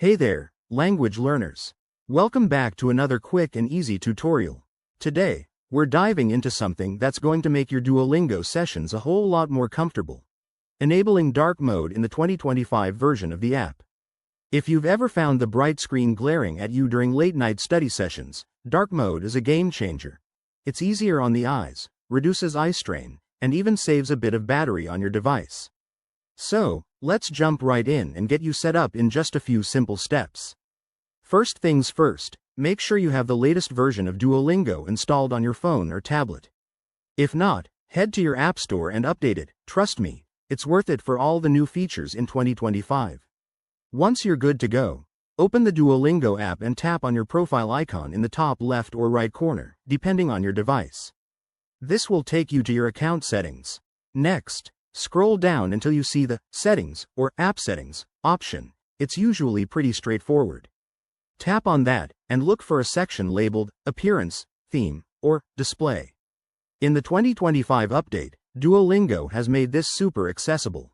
Hey there, language learners. Welcome back to another quick and easy tutorial. Today, we're diving into something that's going to make your Duolingo sessions a whole lot more comfortable. Enabling dark mode in the 2025 version of the app. If you've ever found the bright screen glaring at you during late-night study sessions, dark mode is a game changer. It's easier on the eyes, reduces eye strain, and even saves a bit of battery on your device. So, let's jump right in and get you set up in just a few simple steps. First things first, make sure you have the latest version of Duolingo installed on your phone or tablet. If not, head to your app store and update it. Trust me, it's worth it for all the new features in 2025. Once you're good to go, open the Duolingo app and tap on your profile icon in the top left or right corner, depending on your device. This will take you to your account settings. Next, scroll down until you see the Settings or App Settings option. It's usually pretty straightforward. Tap on that and look for a section labeled Appearance, Theme, or Display. In the 2025 update, Duolingo has made this super accessible.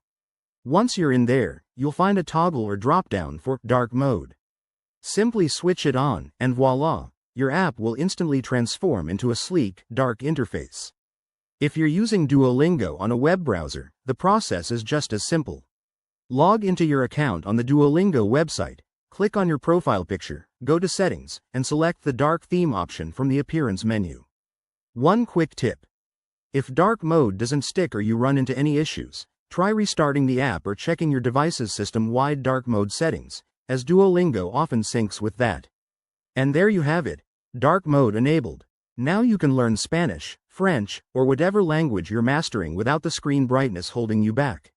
Once you're in there, you'll find a toggle or drop-down for dark mode. Simply switch it on, and voila, your app will instantly transform into a sleek, dark interface. If you're using Duolingo on a web browser, the process is just as simple. Log into your account on the Duolingo website, click on your profile picture, go to Settings, and select the Dark Theme option from the Appearance menu. One quick tip. If dark mode doesn't stick or you run into any issues, try restarting the app or checking your device's system-wide dark mode settings, as Duolingo often syncs with that. And there you have it, dark mode enabled. Now you can learn Spanish, French, or whatever language you're mastering without the screen brightness holding you back.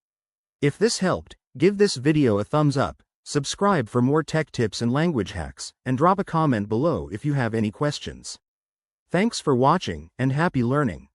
If this helped, give this video a thumbs up, subscribe for more tech tips and language hacks, and drop a comment below if you have any questions. Thanks for watching, and happy learning.